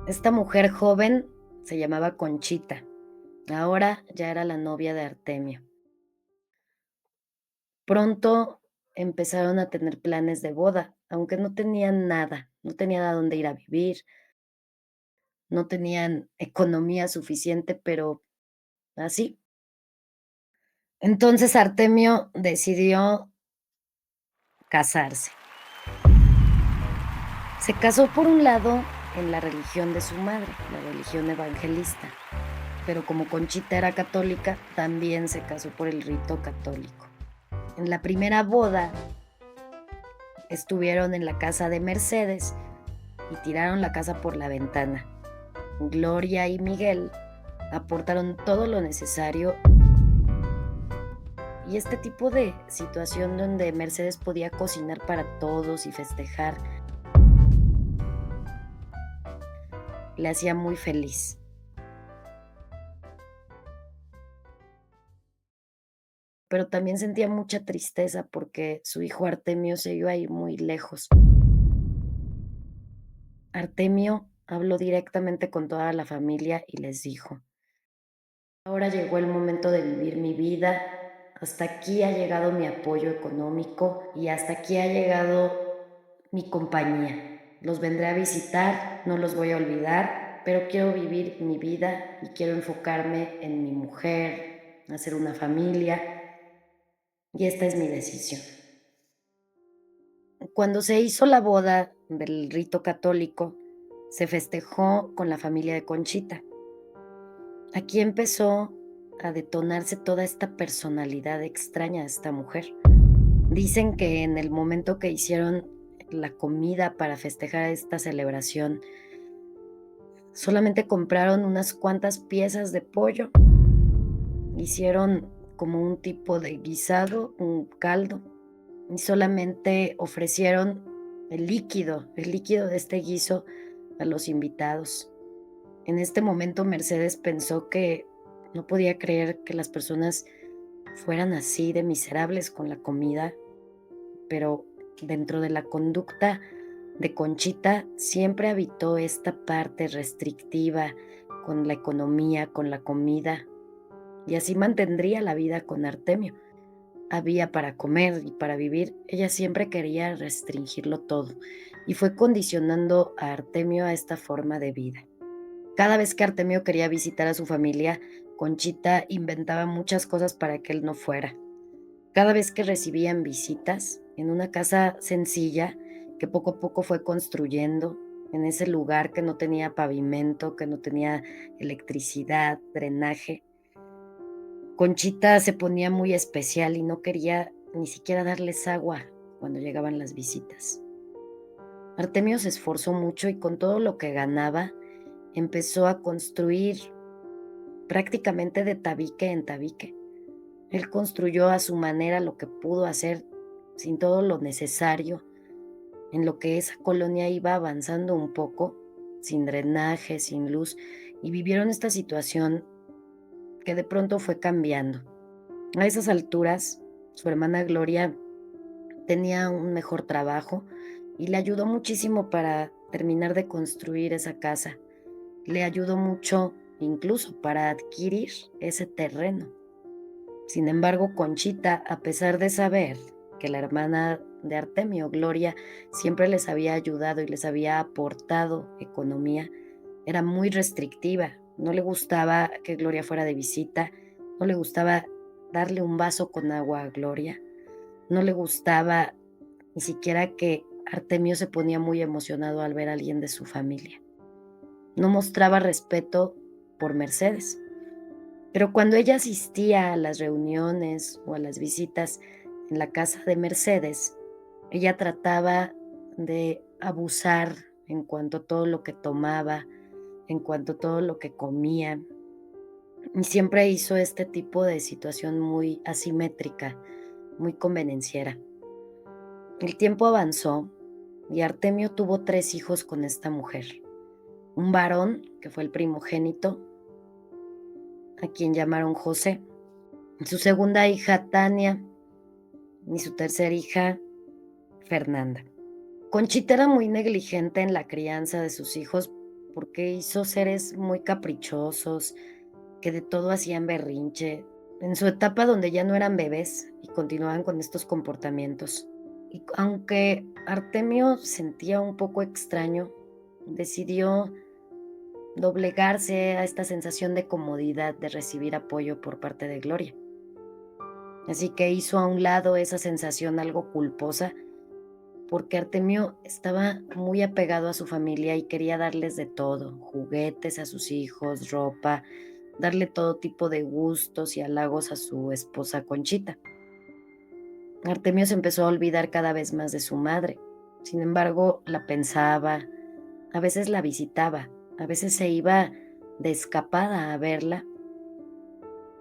Esta mujer joven se llamaba Conchita. Ahora ya era la novia de Artemio. Pronto empezaron a tener planes de boda, aunque no tenían nada, no tenían a dónde ir a vivir, no tenían economía suficiente, pero así. Entonces Artemio decidió casarse. Se casó por un lado en la religión de su madre, la religión evangelista, pero como Conchita era católica, también se casó por el rito católico. En la primera boda estuvieron en la casa de Mercedes y tiraron la casa por la ventana. Gloria y Miguel aportaron todo lo necesario, y este tipo de situación donde Mercedes podía cocinar para todos y festejar le hacía muy feliz. Pero también sentía mucha tristeza porque su hijo Artemio se iba a ir muy lejos. Artemio habló directamente con toda la familia y les dijo: ahora llegó el momento de vivir mi vida. Hasta aquí ha llegado mi apoyo económico y hasta aquí ha llegado mi compañía. Los vendré a visitar, no los voy a olvidar, pero quiero vivir mi vida y quiero enfocarme en mi mujer, hacer una familia, y esta es mi decisión. Cuando se hizo la boda del rito católico, se festejó con la familia de Conchita. Aquí empezó a detonarse toda esta personalidad extraña de esta mujer. Dicen que en el momento que hicieron la comida para festejar esta celebración, solamente compraron unas cuantas piezas de pollo, hicieron como un tipo de guisado, un caldo, y solamente ofrecieron el líquido de este guiso a los invitados. En este momento Mercedes pensó que no podía creer que las personas fueran así de miserables con la comida, pero dentro de la conducta de Conchita siempre habitó esta parte restrictiva con la economía, con la comida, y así mantendría la vida con Artemio. Había para comer y para vivir, ella siempre quería restringirlo todo, y fue condicionando a Artemio a esta forma de vida. Cada vez que Artemio quería visitar a su familia, Conchita inventaba muchas cosas para que él no fuera. Cada vez que recibían visitas en una casa sencilla que poco a poco fue construyendo, en ese lugar que no tenía pavimento, que no tenía electricidad, drenaje, Conchita se ponía muy especial y no quería ni siquiera darles agua cuando llegaban las visitas. Artemio se esforzó mucho y con todo lo que ganaba empezó a construir prácticamente de tabique en tabique. Él construyó a su manera lo que pudo hacer sin todo lo necesario, en lo que esa colonia iba avanzando un poco, sin drenaje, sin luz, y vivieron esta situación que de pronto fue cambiando. A esas alturas, su hermana Gloria tenía un mejor trabajo y le ayudó muchísimo para terminar de construir esa casa. Le ayudó mucho incluso para adquirir ese terreno. Sin embargo, Conchita, a pesar de saber que la hermana de Artemio, Gloria, siempre les había ayudado y les había aportado economía, era muy restrictiva. No le gustaba que Gloria fuera de visita, no le gustaba darle un vaso con agua a Gloria, no le gustaba ni siquiera que Artemio se ponía muy emocionado al ver a alguien de su familia. No mostraba respeto por Mercedes. Pero cuando ella asistía a las reuniones o a las visitas en la casa de Mercedes, ella trataba de abusar en cuanto a todo lo que tomaba, en cuanto a todo lo que comía, y siempre hizo este tipo de situación muy asimétrica, muy convenenciera. El tiempo avanzó y Artemio tuvo 3 hijos con esta mujer. Un varón, que fue el primogénito, a quien llamaron José, su segunda hija Tania y su tercera hija Fernanda. Conchita era muy negligente en la crianza de sus hijos porque hizo seres muy caprichosos, que de todo hacían berrinche, en su etapa donde ya no eran bebés y continuaban con estos comportamientos. Y aunque Artemio sentía un poco extraño, decidió doblegarse a esta sensación de comodidad de recibir apoyo por parte de Gloria. Así que hizo a un lado esa sensación algo culposa, porque Artemio estaba muy apegado a su familia y quería darles de todo, juguetes a sus hijos, ropa, darle todo tipo de gustos y halagos a su esposa Conchita. Artemio se empezó a olvidar cada vez más de su madre. Sin embargo, la pensaba, a veces la visitaba, a veces se iba de escapada a verla,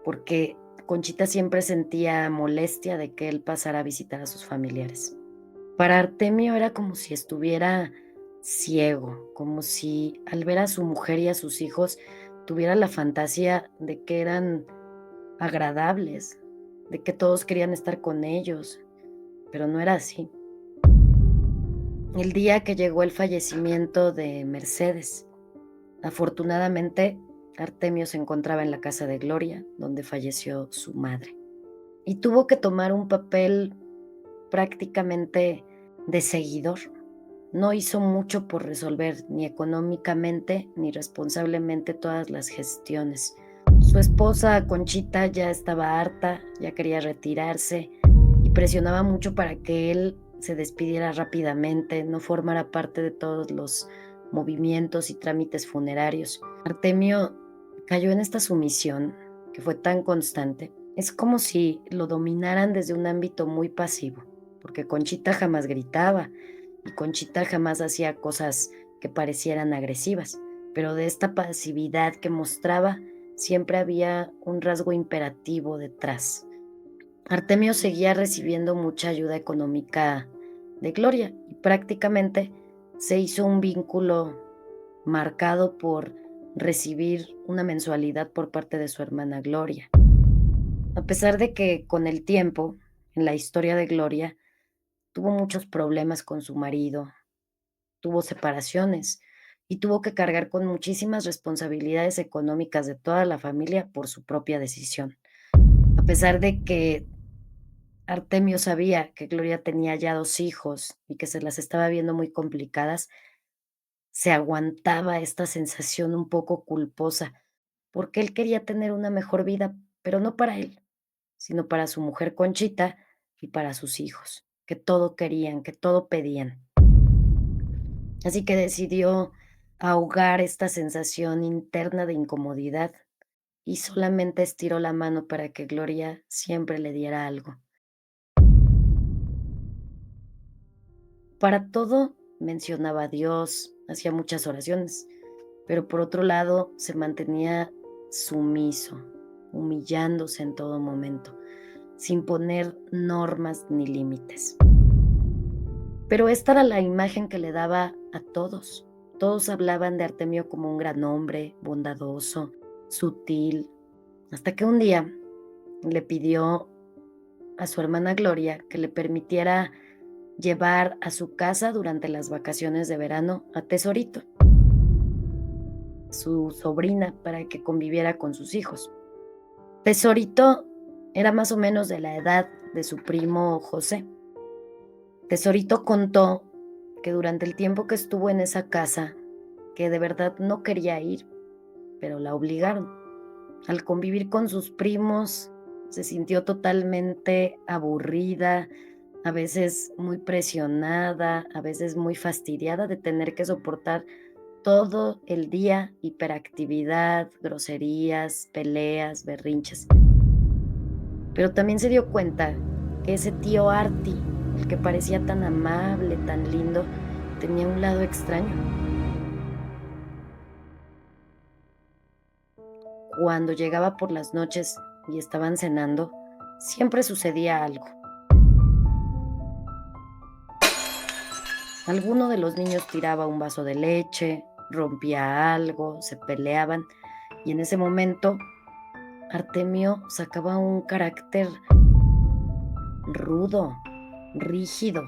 porque Conchita siempre sentía molestia de que él pasara a visitar a sus familiares. Para Artemio era como si estuviera ciego, como si al ver a su mujer y a sus hijos tuviera la fantasía de que eran agradables, de que todos querían estar con ellos, pero no era así. El día que llegó el fallecimiento de Mercedes, afortunadamente Artemio se encontraba en la casa de Gloria, donde falleció su madre, y tuvo que tomar un papel prácticamente de seguidor. No hizo mucho por resolver ni económicamente ni responsablemente todas las gestiones. Su esposa Conchita ya estaba harta, ya quería retirarse y presionaba mucho para que él se despidiera rápidamente, no formara parte de todos los movimientos y trámites funerarios. Artemio cayó en esta sumisión que fue tan constante. Es como si lo dominaran desde un ámbito muy pasivo, porque Conchita jamás gritaba y Conchita jamás hacía cosas que parecieran agresivas, pero de esta pasividad que mostraba siempre había un rasgo imperativo detrás. Artemio seguía recibiendo mucha ayuda económica de Gloria y prácticamente se hizo un vínculo marcado por recibir una mensualidad por parte de su hermana Gloria. A pesar de que con el tiempo, en la historia de Gloria, tuvo muchos problemas con su marido, tuvo separaciones y tuvo que cargar con muchísimas responsabilidades económicas de toda la familia por su propia decisión. A pesar de que Artemio sabía que Gloria tenía ya 2 hijos y que se las estaba viendo muy complicadas, se aguantaba esta sensación un poco culposa, porque él quería tener una mejor vida, pero no para él, sino para su mujer Conchita y para sus hijos, que todo querían, que todo pedían. Así que decidió ahogar esta sensación interna de incomodidad y solamente estiró la mano para que Gloria siempre le diera algo. Para todo mencionaba a Dios, hacía muchas oraciones, pero por otro lado se mantenía sumiso, humillándose en todo momento, sin poner normas ni límites. Pero esta era la imagen que le daba a todos. Todos hablaban de Artemio como un gran hombre, bondadoso, sutil, hasta que un día le pidió a su hermana Gloria que le permitiera llevar a su casa durante las vacaciones de verano a Tesorito, su sobrina, para que conviviera con sus hijos. Tesorito era más o menos de la edad de su primo José. Tesorito contó que durante el tiempo que estuvo en esa casa, que de verdad no quería ir, pero la obligaron. Al convivir con sus primos, se sintió totalmente aburrida, a veces muy presionada, a veces muy fastidiada de tener que soportar todo el día hiperactividad, groserías, peleas, berrinches. Pero también se dio cuenta que ese tío Arti, el que parecía tan amable, tan lindo, tenía un lado extraño. Cuando llegaba por las noches y estaban cenando, siempre sucedía algo. Alguno de los niños tiraba un vaso de leche, rompía algo, se peleaban y en ese momento Artemio sacaba un carácter rudo, rígido.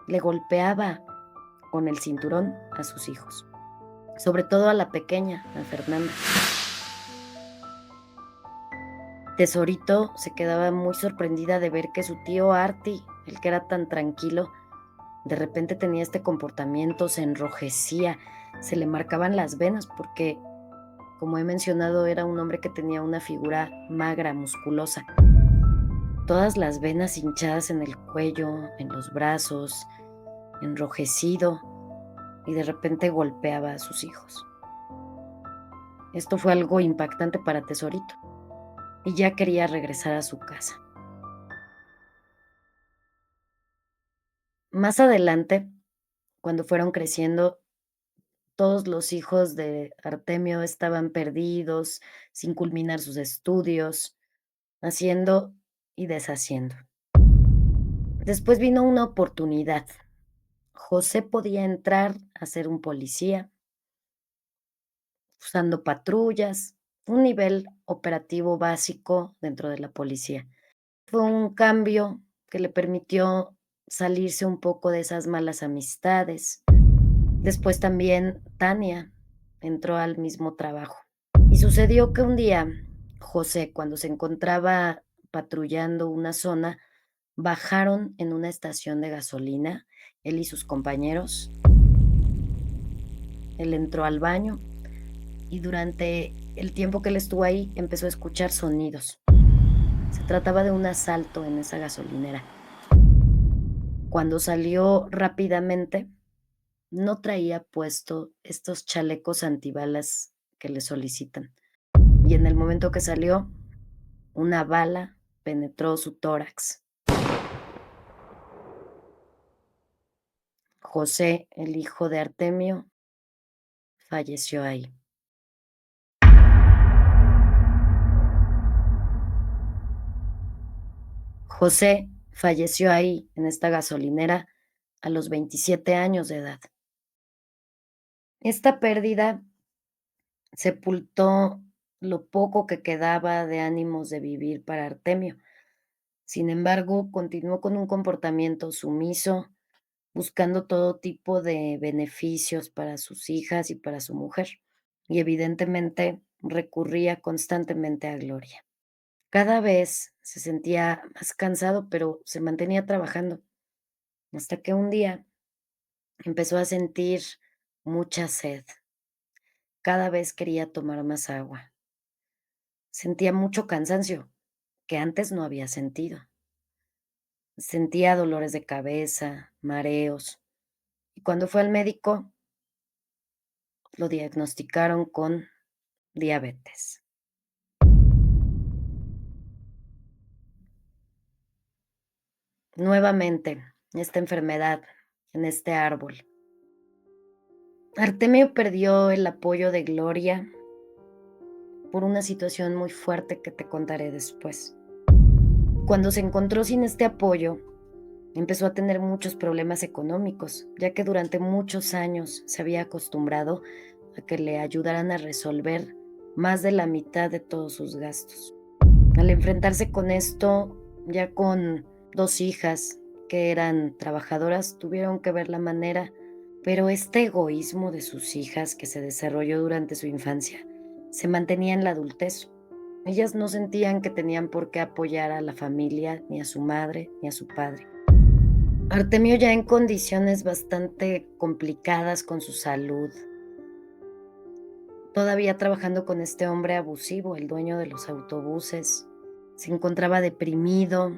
Le golpeaba con el cinturón a sus hijos, sobre todo a la pequeña, a Fernanda. Tesorito se quedaba muy sorprendida de ver que su tío Arti, el que era tan tranquilo, de repente tenía este comportamiento, se enrojecía, se le marcaban las venas porque, como he mencionado, era un hombre que tenía una figura magra, musculosa. Todas las venas hinchadas en el cuello, en los brazos, enrojecido, y de repente golpeaba a sus hijos. Esto fue algo impactante para Tesorito, y ya quería regresar a su casa. Más adelante, cuando fueron creciendo, todos los hijos de Artemio estaban perdidos, sin culminar sus estudios, haciendo y deshaciendo. Después vino una oportunidad. José podía entrar a ser un policía, usando patrullas, un nivel operativo básico dentro de la policía. Fue un cambio que le permitió salirse un poco de esas malas amistades. Después también Tania entró al mismo trabajo. Y sucedió que un día José, cuando se encontraba patrullando una zona, bajaron en una estación de gasolina, él y sus compañeros. Él entró al baño y durante el tiempo que él estuvo ahí empezó a escuchar sonidos. Se trataba de un asalto en esa gasolinera. Cuando salió rápidamente, no traía puesto estos chalecos antibalas que le solicitan. Y en el momento que salió, una bala penetró su tórax. José, el hijo de Artemio, falleció ahí. José falleció ahí, en esta gasolinera, a los 27 años de edad. Esta pérdida sepultó lo poco que quedaba de ánimos de vivir para Artemio. Sin embargo, continuó con un comportamiento sumiso, buscando todo tipo de beneficios para sus hijas y para su mujer. Y evidentemente recurría constantemente a Gloria. Cada vez se sentía más cansado, pero se mantenía trabajando, hasta que un día empezó a sentir mucha sed. Cada vez quería tomar más agua. Sentía mucho cansancio, que antes no había sentido. Sentía dolores de cabeza, mareos, y cuando fue al médico, lo diagnosticaron con diabetes. Nuevamente, esta enfermedad en este árbol. Artemio perdió el apoyo de Gloria por una situación muy fuerte que te contaré después. Cuando se encontró sin este apoyo, empezó a tener muchos problemas económicos, ya que durante muchos años se había acostumbrado a que le ayudaran a resolver más de la mitad de todos sus gastos. Al enfrentarse con esto, ya con 2 hijas que eran trabajadoras, tuvieron que ver la manera, pero este egoísmo de sus hijas que se desarrolló durante su infancia se mantenía en la adultez. Ellas no sentían que tenían por qué apoyar a la familia, ni a su madre, ni a su padre. Artemio ya en condiciones bastante complicadas con su salud, todavía trabajando con este hombre abusivo, el dueño de los autobuses, se encontraba deprimido,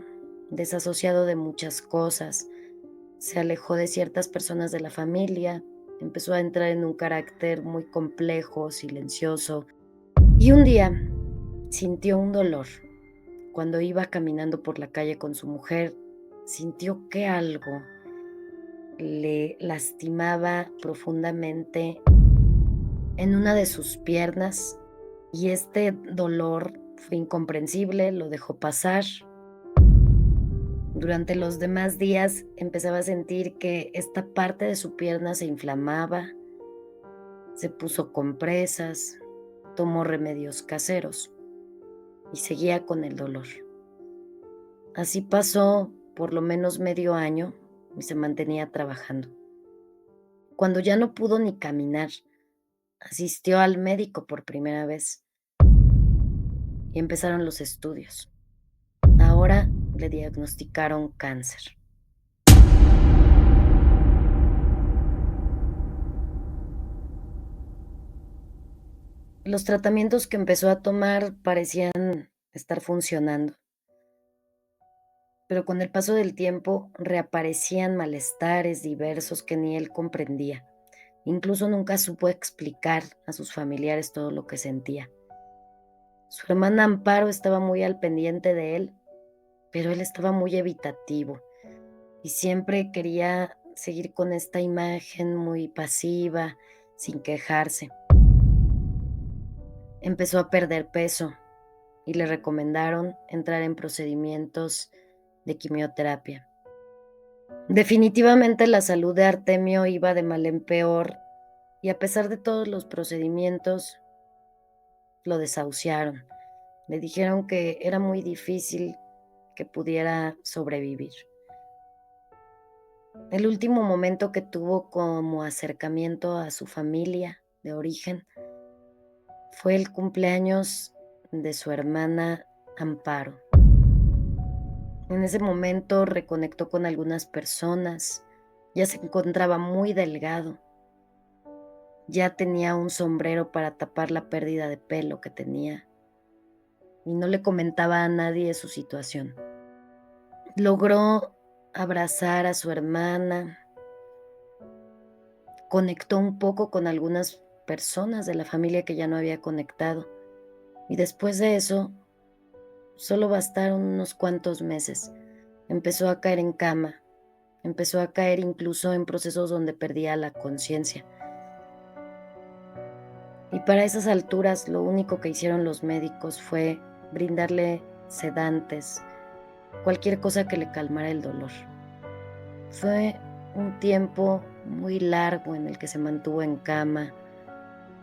desasociado de muchas cosas, se alejó de ciertas personas de la familia, empezó a entrar en un carácter muy complejo, silencioso, y un día sintió un dolor. Cuando iba caminando por la calle con su mujer, sintió que algo le lastimaba profundamente en una de sus piernas y este dolor fue incomprensible, lo dejó pasar. Durante los demás días empezaba a sentir que esta parte de su pierna se inflamaba, se puso compresas, tomó remedios caseros y seguía con el dolor. Así pasó por lo menos medio año y se mantenía trabajando. Cuando ya no pudo ni caminar, asistió al médico por primera vez y empezaron los estudios. Ahora le diagnosticaron cáncer. Los tratamientos que empezó a tomar parecían estar funcionando, pero con el paso del tiempo reaparecían malestares diversos que ni él comprendía. Incluso nunca supo explicar a sus familiares todo lo que sentía. Su hermana Amparo estaba muy al pendiente de él, pero él estaba muy evitativo y siempre quería seguir con esta imagen muy pasiva, sin quejarse. Empezó a perder peso y le recomendaron entrar en procedimientos de quimioterapia. Definitivamente la salud de Artemio iba de mal en peor y a pesar de todos los procedimientos, lo desahuciaron. Le dijeron que era muy difícil que pudiera sobrevivir. El último momento que tuvo como acercamiento a su familia de origen fue el cumpleaños de su hermana Amparo. En ese momento reconectó con algunas personas, ya se encontraba muy delgado, ya tenía un sombrero para tapar la pérdida de pelo que tenía y no le comentaba a nadie su situación. Logró abrazar a su hermana, conectó un poco con algunas personas de la familia que ya no había conectado y después de eso solo bastaron unos cuantos meses. Empezó a caer en cama, empezó a caer incluso en procesos donde perdía la conciencia. Y para esas alturas lo único que hicieron los médicos fue brindarle sedantes, cualquier cosa que le calmara el dolor. Fue un tiempo muy largo en el que se mantuvo en cama,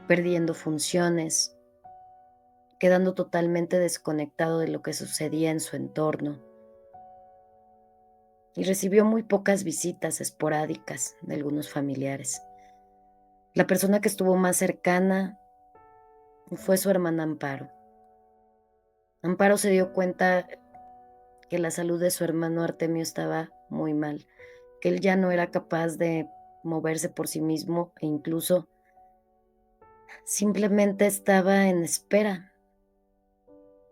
perdiendo funciones, quedando totalmente desconectado de lo que sucedía en su entorno. y recibió muy pocas visitas esporádicas de algunos familiares. La persona que estuvo más cercana fue su hermana Amparo. Amparo se dio cuenta que la salud de su hermano Artemio estaba muy mal, que él ya no era capaz de moverse por sí mismo e incluso simplemente estaba en espera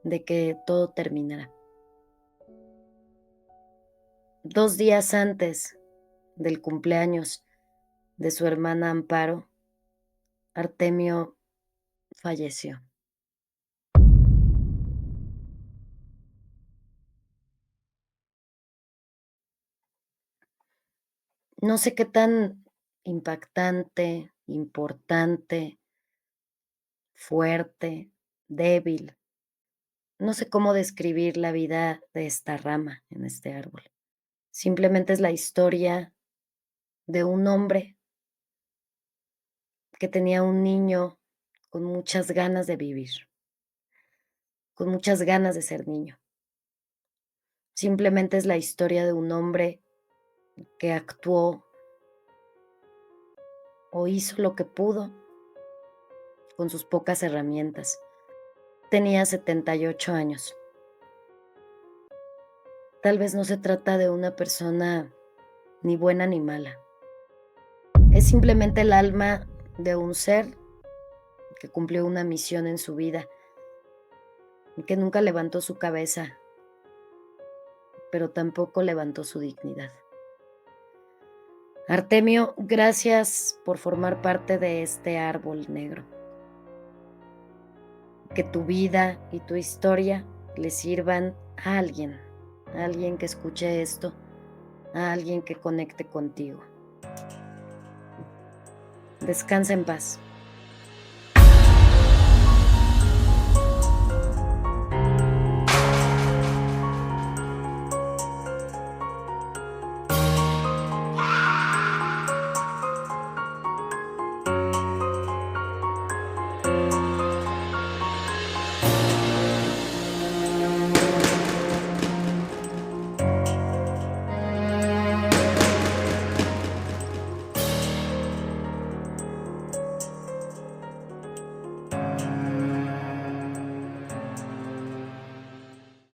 de que todo terminara. 2 días antes del cumpleaños de su hermana Amparo, Artemio falleció. No sé qué tan impactante, importante, fuerte, débil, no sé cómo describir la vida de esta rama en este árbol. Simplemente es la historia de un hombre que tenía un niño con muchas ganas de vivir, con muchas ganas de ser niño. Simplemente es la historia de un hombre que actuó o hizo lo que pudo con sus pocas herramientas. Tenía 78 años. Tal vez no se trata de una persona ni buena ni mala. Es simplemente el alma de un ser que cumplió una misión en su vida y que nunca levantó su cabeza, pero tampoco levantó su dignidad. Artemio, gracias por formar parte de este árbol negro. Que tu vida y tu historia le sirvan a alguien que escuche esto, a alguien que conecte contigo. Descansa en paz.